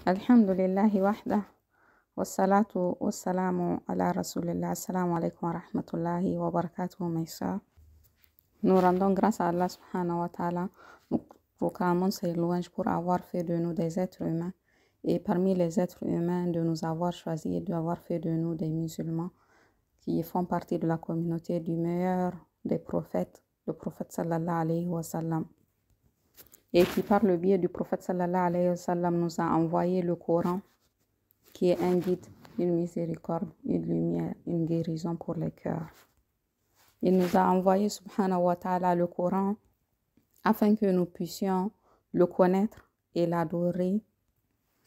الحمد لله وحده والصلاة والسلام على رسول الله. Assalamu alaikum wa rahmatullahi wa barakatuh, mes sœurs. Nous rendons grâce à Allah subhanahu wa ta'ala. Nous proclamons ses louanges pour avoir fait de nous des êtres humains et parmi les êtres humains de nous avoir choisis et d'avoir fait de nous des musulmans qui font partie de la communauté du meilleur des prophètes, le prophète sallallahu alayhi wa sallam. Et qui par le biais du prophète sallallahu alayhi wa sallam nous a envoyé le Coran qui est un guide, une miséricorde, une lumière, une guérison pour les cœurs. Il nous a envoyé subhanahu wa ta'ala le Coran afin que nous puissions le connaître et l'adorer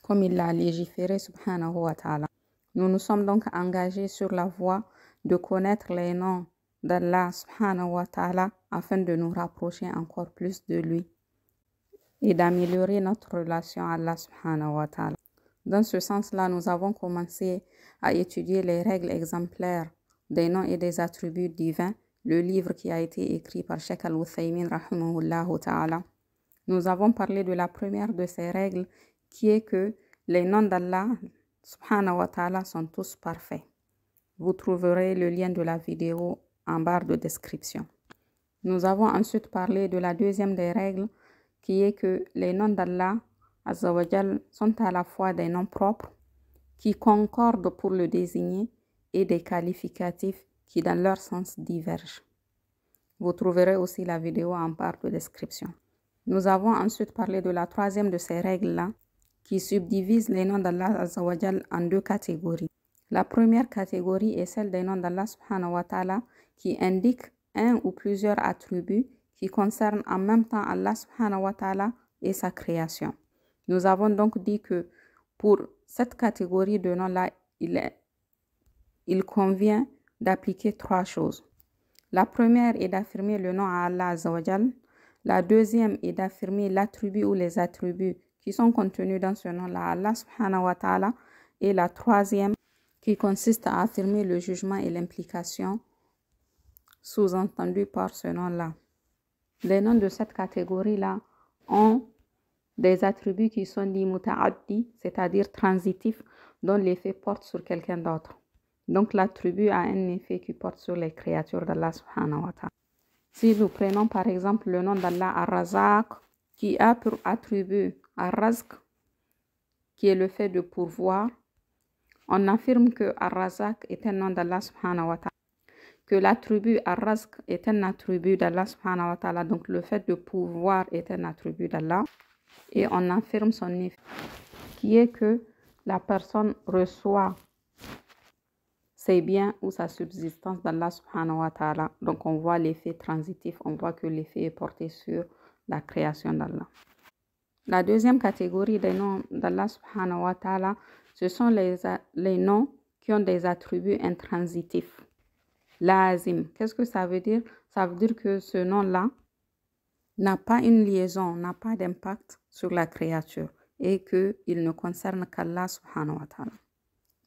comme il l'a légiféré subhanahu wa ta'ala. Nous nous sommes donc engagés sur la voie de connaître les noms d'Allah subhanahu wa ta'ala afin de nous rapprocher encore plus de lui et d'améliorer notre relation à Allah subhanahu wa ta'ala. Dans ce sens-là, nous avons commencé à étudier les règles exemplaires des noms et des attributs divins, le livre qui a été écrit par Cheikh Al-Uthaymin rahimahullahu ta'ala. Nous avons parlé de la première de ces règles qui est que les noms d'Allah subhanahu wa ta'ala sont tous parfaits. Vous trouverez le lien de la vidéo en barre de description. Nous avons ensuite parlé de la deuxième des règles qui est que les noms d'Allah Azza wa Jal sont à la fois des noms propres qui concordent pour le désigner et des qualificatifs qui dans leur sens divergent. Vous trouverez aussi la vidéo en barre de description. Nous avons ensuite parlé de la troisième de ces règles-là qui subdivise les noms d'Allah Azza wa Jal en deux catégories. La première catégorie est celle des noms d'Allah subhanahu wa ta'ala qui indiquent un ou plusieurs attributs qui concernent en même temps Allah subhanahu wa ta'ala et sa création. Nous avons donc dit que pour cette catégorie de noms-là, il convient d'appliquer trois choses. La première est d'affirmer le nom à Allah Azza wa Jal. La deuxième est d'affirmer l'attribut ou les attributs qui sont contenus dans ce nom-là à Allah subhanahu wa ta'ala. Et la troisième qui consiste à affirmer le jugement et l'implication sous-entendus par ce nom-là. Les noms de cette catégorie-là ont des attributs qui sont dits muta'addi, c'est-à-dire transitifs, dont l'effet porte sur quelqu'un d'autre. Donc l'attribut a un effet qui porte sur les créatures d'Allah subhanahu wa ta'ala. Si nous prenons par exemple le nom d'Allah Ar-Razaq, qui a pour attribut Ar-Razq, qui est le fait de pourvoir, on affirme que Ar-Razaq est un nom d'Allah subhanahu wa ta'ala, que l'attribut Ar-Razq est un attribut d'Allah subhanahu wa ta'ala, donc le fait de pouvoir est un attribut d'Allah. Et on affirme son effet, qui est que la personne reçoit ses biens ou sa subsistance d'Allah subhanahu wa ta'ala. Donc on voit l'effet transitif, on voit que l'effet est porté sur la création d'Allah. La deuxième catégorie des noms d'Allah subhanahu wa ta'ala, ce sont les noms qui ont des attributs intransitifs. Lazim, qu'est-ce que ça veut dire? Ça veut dire que ce nom-là n'a pas une liaison, n'a pas d'impact sur la créature et qu'il ne concerne qu'Allah subhanahu wa ta'ala.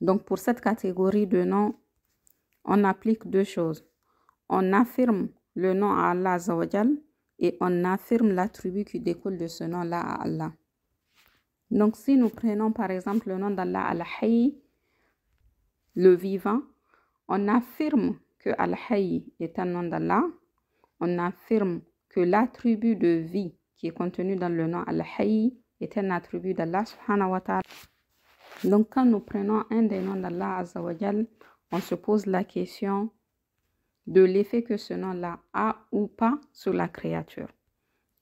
Donc pour cette catégorie de noms, on applique deux choses. On affirme le nom à Allah Azza wa Jal et on affirme l'attribut qui découle de ce nom-là à Allah. Donc si nous prenons par exemple le nom d'Allah Al-Hayy, le vivant, on affirme que Al-Hayy est un nom d'Allah, on affirme que l'attribut de vie qui est contenu dans le nom Al-Hayy est un attribut d'Allah subhanahu wa ta'ala. Donc quand nous prenons un des noms d'Allah Azza wa Jal, on se pose la question de l'effet que ce nom-là a ou pas sur la créature.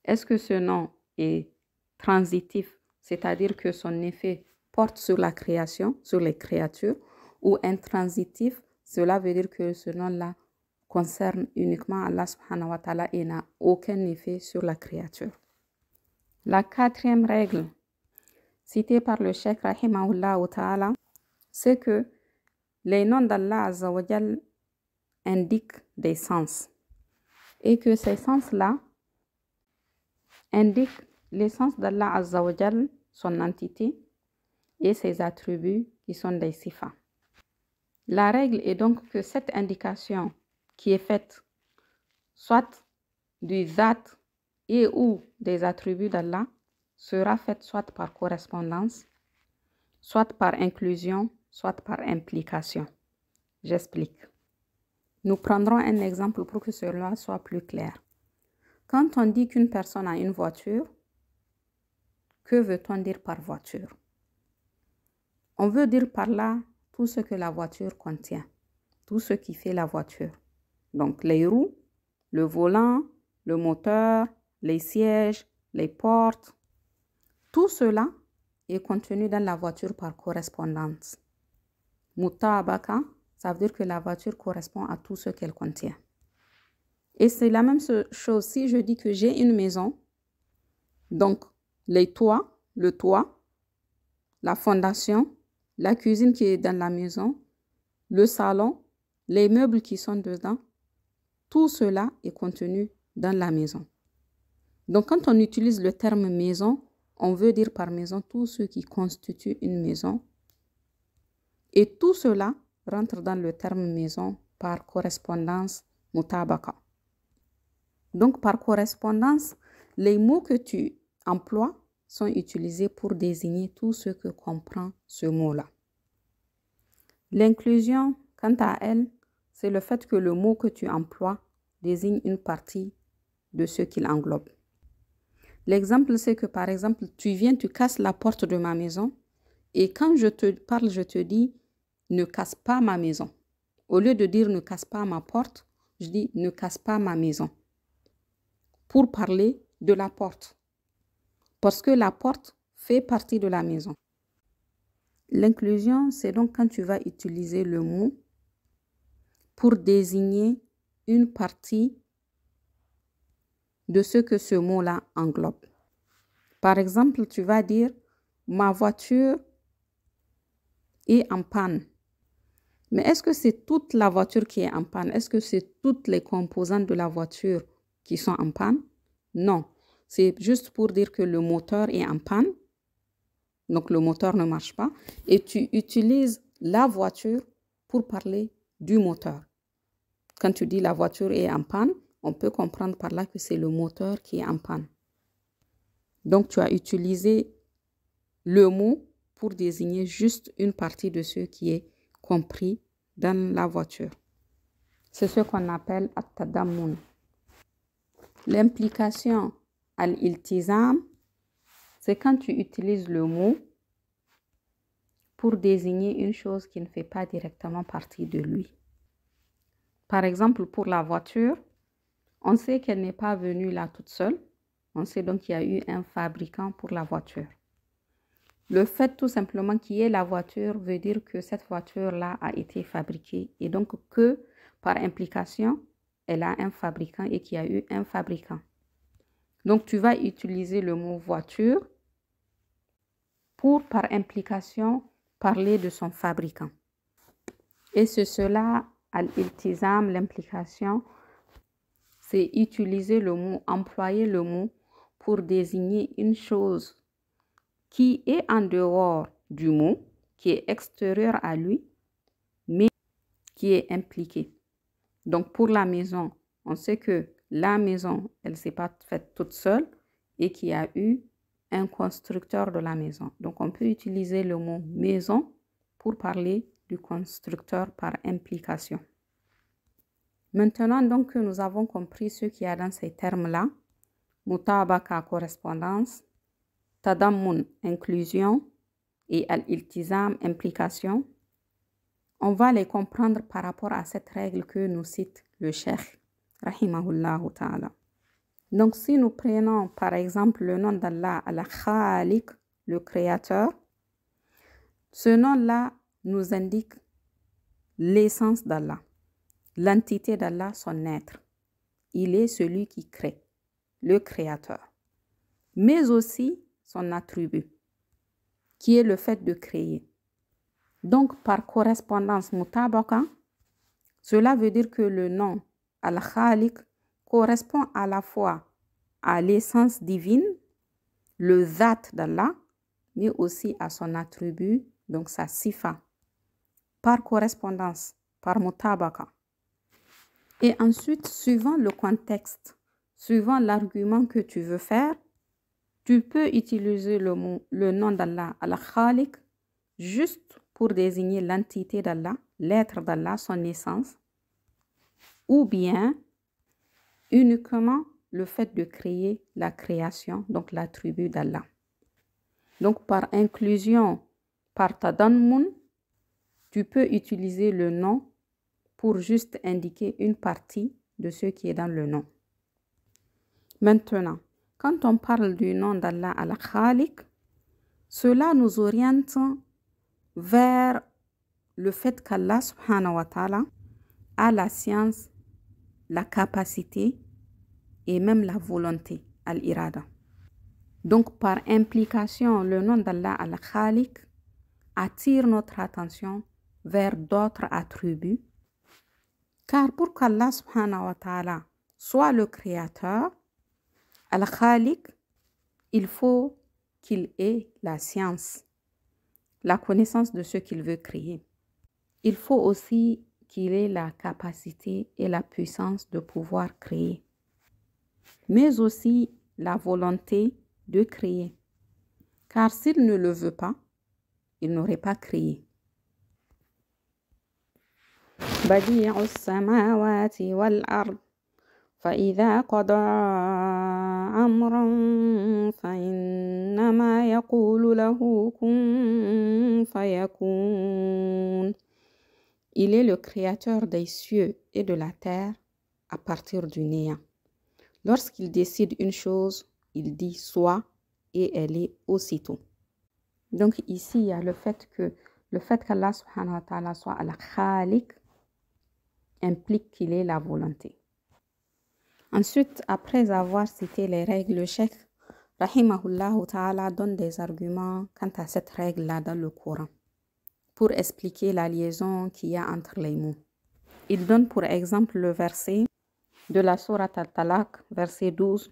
Est-ce que ce nom est transitif, c'est-à-dire que son effet porte sur la création, sur les créatures, ou intransitif, cela veut dire que ce nom-là concerne uniquement Allah subhanahu wa ta'ala et n'a aucun effet sur la créature. La quatrième règle citée par le Cheikh rahimahullah ta'ala, c'est que les noms d'Allah Azza wa Jal indiquent des sens et que ces sens-là indiquent l'essence d'Allah Azza wa Jal, son entité et ses attributs qui sont des sifas. La règle est donc que cette indication qui est faite soit du zat et ou des attributs d'Allah sera faite soit par correspondance, soit par inclusion, soit par implication. J'explique. Nous prendrons un exemple pour que cela soit plus clair. Quand on dit qu'une personne a une voiture, que veut-on dire par voiture? On veut dire par là tout ce que la voiture contient, tout ce qui fait la voiture. Donc les roues, le volant, le moteur, les sièges, les portes, tout cela est contenu dans la voiture par correspondance. Mutabaka, ça veut dire que la voiture correspond à tout ce qu'elle contient. Et c'est la même chose si je dis que j'ai une maison, donc les toits, le toit, la fondation, la cuisine qui est dans la maison, le salon, les meubles qui sont dedans, tout cela est contenu dans la maison. Donc quand on utilise le terme maison, on veut dire par maison tout ce qui constitue une maison. Et tout cela rentre dans le terme maison par correspondance mutabaka. Donc par correspondance, les mots que tu emploies sont utilisés pour désigner tout ce que comprend ce mot-là. L'inclusion, quant à elle, c'est le fait que le mot que tu emploies désigne une partie de ce qu'il englobe. L'exemple, c'est que par exemple, tu viens, tu casses la porte de ma maison et quand je te parle, je te dis ne casse pas ma maison. Au lieu de dire ne casse pas ma porte, je dis ne casse pas ma maison. Pour parler de la porte. Parce que la porte fait partie de la maison. L'inclusion, c'est donc quand tu vas utiliser le mot pour désigner une partie de ce que ce mot-là englobe. Par exemple, tu vas dire ma voiture est en panne. Mais est-ce que c'est toute la voiture qui est en panne? Est-ce que c'est toutes les composantes de la voiture qui sont en panne? Non. C'est juste pour dire que le moteur est en panne. Donc, le moteur ne marche pas. Et tu utilises la voiture pour parler du moteur. Quand tu dis la voiture est en panne, on peut comprendre par là que c'est le moteur qui est en panne. Donc, tu as utilisé le mot pour désigner juste une partie de ce qui est compris dans la voiture. C'est ce qu'on appelle at-tadammun. L'implication al-iltizam, c'est quand tu utilises le mot pour désigner une chose qui ne fait pas directement partie de lui. Par exemple, pour la voiture, on sait qu'elle n'est pas venue là toute seule. On sait donc qu'il y a eu un fabricant pour la voiture. Le fait tout simplement qu'il y ait la voiture veut dire que cette voiture-là a été fabriquée et donc que par implication, elle a un fabricant et qu'il y a eu un fabricant. Donc tu vas utiliser le mot voiture pour par implication parler de son fabricant. Et c'est cela, al-iltizam, l'implication, c'est utiliser le mot, employer le mot pour désigner une chose qui est en dehors du mot, qui est extérieur à lui, mais qui est impliqué. Donc pour la maison, on sait que la maison, elle ne s'est pas faite toute seule et qu'il y a eu un constructeur de la maison. Donc on peut utiliser le mot maison pour parler du constructeur par implication. Maintenant donc que nous avons compris ce qu'il y a dans ces termes-là, mutabaka, correspondance, tadammun, inclusion, et al-iltizam, implication, on va les comprendre par rapport à cette règle que nous cite le cheikh, rahimahullahu ta'ala. Donc si nous prenons par exemple le nom d'Allah, al-Khaliq, le créateur, ce nom-là nous indique l'essence d'Allah, l'entité d'Allah, son être. Il est celui qui crée, le créateur. Mais aussi son attribut, qui est le fait de créer. Donc, par correspondance mutabaka, cela veut dire que le nom al-Khaliq correspond à la fois à l'essence divine, le zat d'Allah, mais aussi à son attribut, donc sa sifa, par correspondance, par mutabaka. Et ensuite, suivant le contexte, suivant l'argument que tu veux faire, tu peux utiliser le nom d'Allah, al-Khaliq, juste pour désigner l'entité d'Allah, l'être d'Allah, son essence, ou bien uniquement le fait de créer la création, donc l'attribut d'Allah. Donc par inclusion, par tadammun, tu peux utiliser le nom pour juste indiquer une partie de ce qui est dans le nom. Maintenant, quand on parle du nom d'Allah al-Khaliq, cela nous oriente vers le fait qu'Allah subhanahu wa ta'ala a la science, la capacité et même la volonté, al-irada. Donc par implication, le nom d'Allah al-Khaliq attire notre attention vers d'autres attributs. Car pour qu'Allah subhanahu wa ta'ala soit le créateur, al-Khaliq, il faut qu'il ait la science, la connaissance de ce qu'il veut créer. Il faut aussi qu'il ait la capacité et la puissance de pouvoir créer, mais aussi la volonté de créer. Car s'il ne le veut pas, il n'aurait pas créé. بديع السماوات والأرض فإذا قضى أمرا فإنما يقول له كن فيكون. Il est le créateur des cieux et de la terre à partir du néant. Lorsqu'il décide une chose, il dit soit et elle est aussitôt. Donc ici, il y a le fait qu'Allah subhanahu wa ta'ala soit al-Khaliq implique qu'il ait la volonté. Ensuite, après avoir cité les règles, le cheikh rahimahullah ta'ala donne des arguments quant à cette règle-là dans le Coran pour expliquer la liaison qu'il y a entre les mots. Il donne pour exemple le verset de la sourate Al-Talaq, verset 12.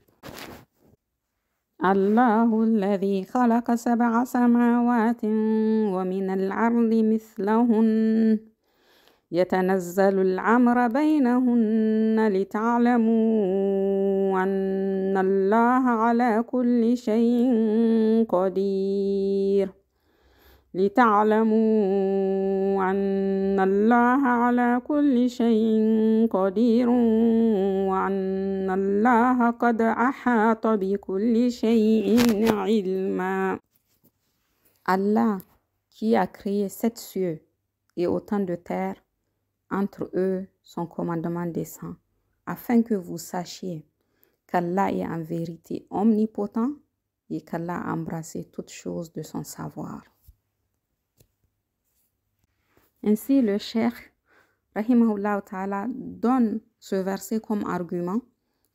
الله الذي خلق 7 سماوات ومن الأرض مثلهن يتنزل الأمر بينهن لتعلموا أن الله على كل شيء قدير لتعلموا أن الله على كل شيء قدير وأن الله قد أحاط بكل شيء علما. Allah qui a créé 7 cieux et autant de terres, entre eux son commandement descend, afin que vous sachiez qu'Allah est en vérité omnipotent et qu'Allah a embrassé toutes choses de son savoir. Ainsi, le cheikh, rahimahullah ta'ala, donne ce verset comme argument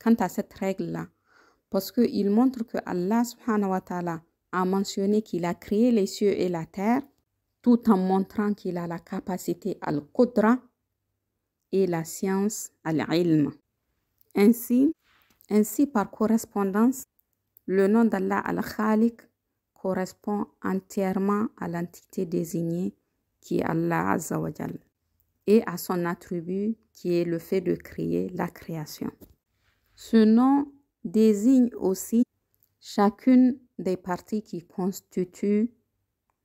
quant à cette règle-là, parce qu'il montre que Allah subhanahu wa ta'ala a mentionné qu'il a créé les cieux et la terre, tout en montrant qu'il a la capacité al-Qudra et la science al-Ilm. Ainsi, par correspondance, le nom d'Allah al-Khaliq correspond entièrement à l'entité désignée qui est Allah Azza wa Jal et à son attribut qui est le fait de créer la création. Ce nom désigne aussi chacune des parties qui constituent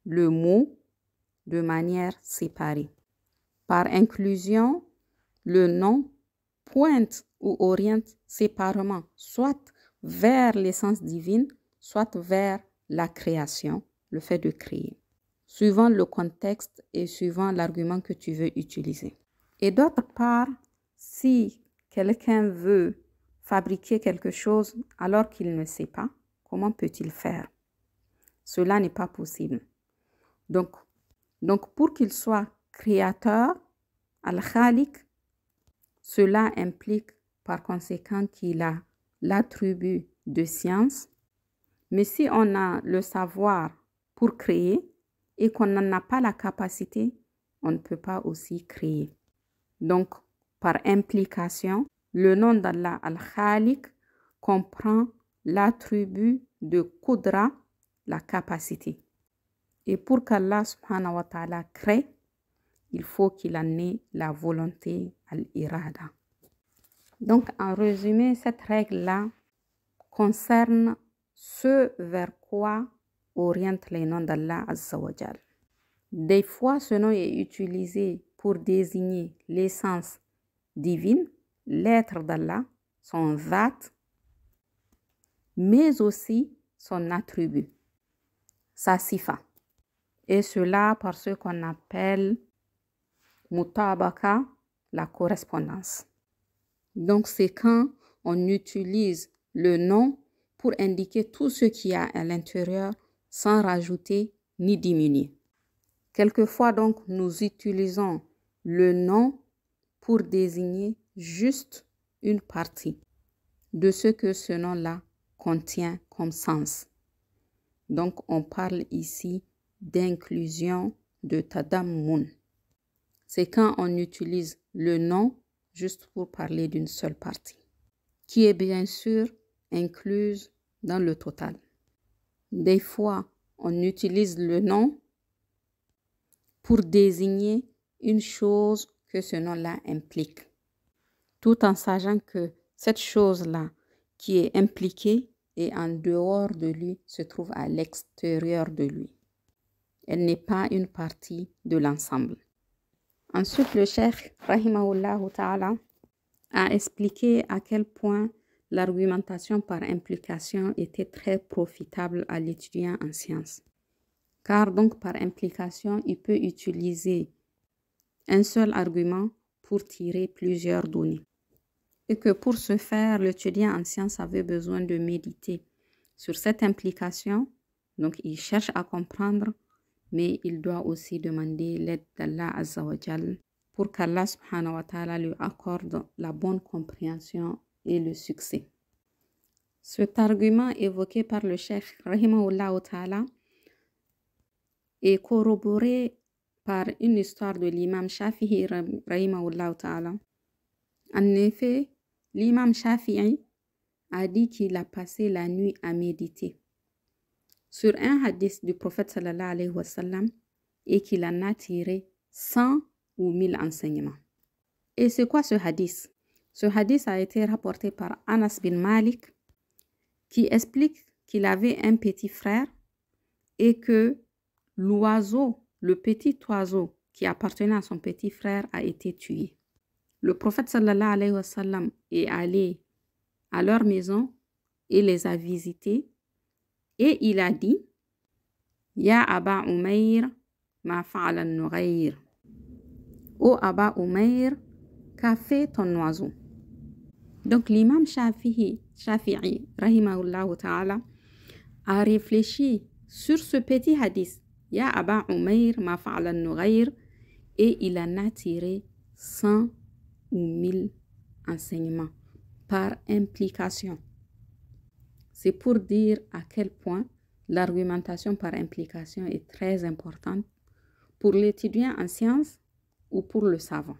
le mot de manière séparée. Par inclusion, le nom pointe ou oriente séparément, soit vers l'essence divine, soit vers la création, le fait de créer, suivant le contexte et suivant l'argument que tu veux utiliser. Et d'autre part, si quelqu'un veut fabriquer quelque chose alors qu'il ne sait pas, comment peut-il faire? Cela n'est pas possible. Donc pour qu'il soit créateur, al-Khaliq, cela implique par conséquent qu'il a l'attribut de science. Mais si on a le savoir pour créer et qu'on n'en a pas la capacité, on ne peut pas aussi créer. Donc, par implication, le nom d'Allah al-Khaliq comprend l'attribut de Qudra, la capacité. Et pour qu'Allah subhanahu wa ta'ala crée, il faut qu'il en ait la volonté al-irada. Donc, en résumé, cette règle-là concerne ce vers quoi orientent les noms d'Allah Azza wa Jal. Des fois, ce nom est utilisé pour désigner l'essence divine, l'être d'Allah, son zat, mais aussi son attribut, sa sifa. Et cela par ce qu'on appelle mutabaka, la correspondance. Donc, c'est quand on utilise le nom pour indiquer tout ce qu'il y a à l'intérieur sans rajouter ni diminuer. Quelquefois, donc, nous utilisons le nom pour désigner juste une partie de ce que ce nom-là contient comme sens. Donc, on parle ici d'inclusion, de tadammun. C'est quand on utilise le nom juste pour parler d'une seule partie, qui est bien sûr incluse dans le total. Des fois, on utilise le nom pour désigner une chose que ce nom-là implique, tout en sachant que cette chose-là qui est impliquée et en dehors de lui se trouve à l'extérieur de lui. Elle n'est pas une partie de l'ensemble. Ensuite, le cheikh, rahimahullah ta'ala, a expliqué à quel point l'argumentation par implication était très profitable à l'étudiant en sciences. Car donc par implication, il peut utiliser un seul argument pour tirer plusieurs données. Et que pour ce faire, l'étudiant en sciences avait besoin de méditer sur cette implication. Donc, il cherche à comprendre, mais il doit aussi demander l'aide d'Allah Azza wa Jal pour qu'Allah subhanahu wa ta'ala lui accorde la bonne compréhension et le succès. Cet argument évoqué par le cheikh rahimahullah ta'ala est corroboré par une histoire de l'imam Shafi'i rahimahullah ta'ala. En effet, l'imam Shafi'i a dit qu'il a passé la nuit à méditer sur un hadith du prophète sallallahu alayhi wa sallam et qu'il en a tiré 100 ou 1000 enseignements. Et c'est quoi ce hadith? Ce hadith a été rapporté par Anas bin Malik qui explique qu'il avait un petit frère et que l'oiseau, le petit oiseau qui appartenait à son petit frère a été tué. Le prophète sallallahu alayhi wa sallam est allé à leur maison et les a visités et il a dit Ya Aba Umayr ma fa'ala an-nughayr. Ô Aba Umayr, qu'a fait ton oiseau? Donc l'imam Shafi'i rahimahullah ta'ala a réfléchi sur ce petit hadith Ya Aba Umayr ma fa'ala an-nughayr et il en a tiré 100 ou 1000 enseignements par implication. C'est pour dire à quel point l'argumentation par implication est très importante pour l'étudiant en sciences ou pour le savant.